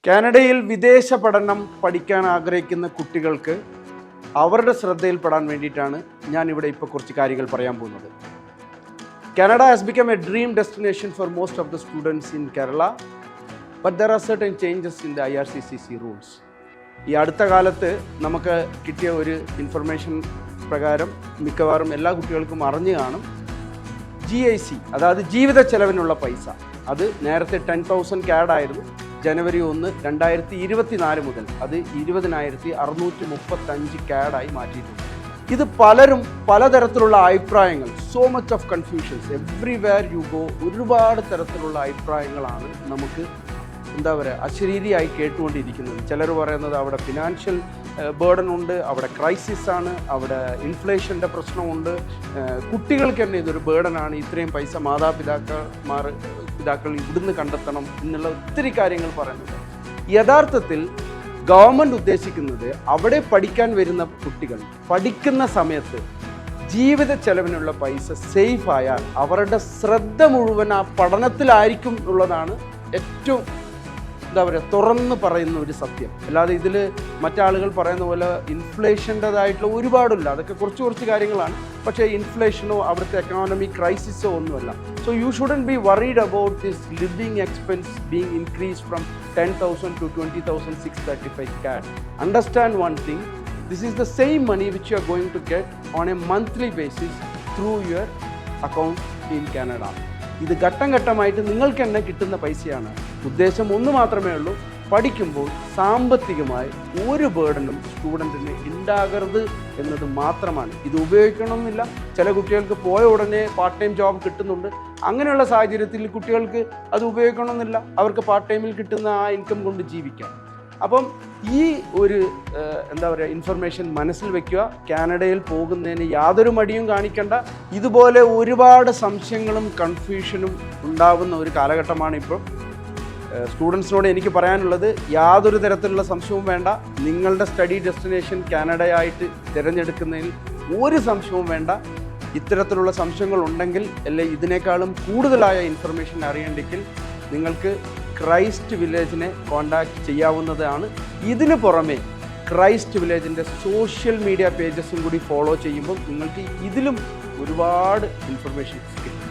കാനഡയിൽ വിദേശ പഠനം പഠിക്കാൻ ആഗ്രഹിക്കുന്ന കുട്ടികൾക്ക് അവരുടെ ശ്രദ്ധയിൽപ്പെടാൻ വേണ്ടിയിട്ടാണ് ഞാൻ ഇവിടെ ഇപ്പോൾ കുറച്ച് കാര്യങ്ങൾ പറയാൻ പോകുന്നത്. Canada has become A dream destination four most of the students in Kerala, but there are certain changes in the IRCCC rules. ഈ അടുത്ത കാലത്ത് നമുക്ക് കിട്ടിയ ഒരു ഇൻഫർമേഷൻ പ്രകാരം മിക്കവാറും എല്ലാ കുട്ടികൾക്കും അറിഞ്ഞു കാണും, GIC അതായത് ജീവിത ചെലവിനുള്ള പൈസ, അത് നേരത്തെ 10,000 CAD ആയിരുന്നു. ജനുവരി 1, 2024 മുതൽ അത് 20,635 CAD ആയി മാറ്റിയിട്ടുണ്ട്. ഇത് പലരും പലതരത്തിലുള്ള അഭിപ്രായങ്ങൾ, so much of confusions everywhere you go, ഒരുപാട് തരത്തിലുള്ള അഭിപ്രായങ്ങളാണ് നമുക്ക് അശരീരിയായി കേട്ടുകൊണ്ടിരിക്കുന്നത്. ചിലർ പറയുന്നത് അവിടെ ഫിനാൻഷ്യൽ ബേർഡൻ ഉണ്ട്, അവിടെ ക്രൈസിസ് ആണ്, അവിടെ ഇൻഫ്ലേഷൻ്റെ പ്രശ്നമുണ്ട്, കുട്ടികൾക്ക് തന്നെ ഇതൊരു ബേർഡനാണ്, ഇത്രയും പൈസ മാതാപിതാക്കൾ ഇവിടുന്ന് കണ്ടെത്തണം എന്നുള്ള ഒത്തിരി കാര്യങ്ങൾ പറയുന്നത്. യഥാർത്ഥത്തിൽ ഗവൺമെൻറ് ഉദ്ദേശിക്കുന്നത് അവിടെ പഠിക്കാൻ വരുന്ന കുട്ടികൾ പഠിക്കുന്ന സമയത്ത് ജീവിത ചെലവിനുള്ള പൈസ സേഫ് ആയാൽ അവരുടെ ശ്രദ്ധ മുഴുവൻ ആ പഠനത്തിലായിരിക്കും എന്നുള്ളതാണ് ഏറ്റവും തുറന്ന് പറയുന്ന ഒരു സത്യം. അല്ലാതെ ഇതിൽ മറ്റാളുകൾ പറയുന്ന പോലെ ഇൻഫ്ലേഷൻ്റെതായിട്ടുള്ള ഒരുപാടില്ല, അതൊക്കെ കുറച്ച് കാര്യങ്ങളാണ്. പക്ഷേ ഇൻഫ്ലേഷനോ അവിടുത്തെ എക്കണോമിക് ക്രൈസിസോ ഒന്നുമല്ല. So you shouldn't B worried about this living expense being increase from 10,000 to 20,635 CAD. Understand one thing, this is the same money which you are going to get on a monthly basis through your account in Canada. ഇത് ഘട്ടം ഘട്ടമായിട്ട് നിങ്ങൾക്ക് തന്നെ കിട്ടുന്ന പൈസയാണ്. ഉദ്ദേശം ഒന്ന് മാത്രമേ ഉള്ളൂ, പഠിക്കുമ്പോൾ സാമ്പത്തികമായി ഒരു ബേർഡനും സ്റ്റുഡൻറ്റിന് ഉണ്ടാകരുത് എന്നത് മാത്രമാണ്. ഇത് ഉപയോഗിക്കണമെന്നില്ല. ചില കുട്ടികൾക്ക് പോയ ഉടനെ പാർട്ട് ടൈം ജോബ് കിട്ടുന്നുണ്ട്. അങ്ങനെയുള്ള സാഹചര്യത്തിൽ കുട്ടികൾക്ക് അത് ഉപയോഗിക്കണമെന്നില്ല, അവർക്ക് പാർട്ട് ടൈമിൽ കിട്ടുന്ന ആ ഇൻകം കൊണ്ട് ജീവിക്കാം. അപ്പം ഈ ഒരു ഇൻഫർമേഷൻ മനസ്സിൽ വെക്കുക. കാനഡയിൽ പോകുന്നതിന് യാതൊരു മടിയും കാണിക്കേണ്ട. ഇതുപോലെ ഒരുപാട് സംശയങ്ങളും കൺഫ്യൂഷനും ഉണ്ടാവുന്ന ഒരു കാലഘട്ടമാണ് ഇപ്പോൾ. സ്റ്റുഡൻസിനോട് എനിക്ക് പറയാനുള്ളത്, യാതൊരു തരത്തിലുള്ള സംശയവും വേണ്ട. നിങ്ങളുടെ സ്റ്റഡി ഡെസ്റ്റിനേഷൻ കാനഡയായിട്ട് തിരഞ്ഞെടുക്കുന്നതിൽ ഒരു സംശയവും വേണ്ട. ഇത്തരത്തിലുള്ള സംശയങ്ങൾ ഉണ്ടെങ്കിൽ അല്ലെങ്കിൽ ഇതിനേക്കാളും കൂടുതലായ ഇൻഫർമേഷൻ അറിയണമെങ്കിൽ നിങ്ങൾക്ക് ക്രൈസ്റ്റ് വില്ലേജിനെ കോൺടാക്റ്റ് ചെയ്യാവുന്നതാണ്. ഇതിന് പുറമെ ക്രൈസ്റ്റ് വില്ലേജിൻ്റെ സോഷ്യൽ മീഡിയ പേജസും കൂടി ഫോളോ ചെയ്യുമ്പോൾ നിങ്ങൾക്ക് ഇതിലും ഒരുപാട് ഇൻഫർമേഷൻ കിട്ടും.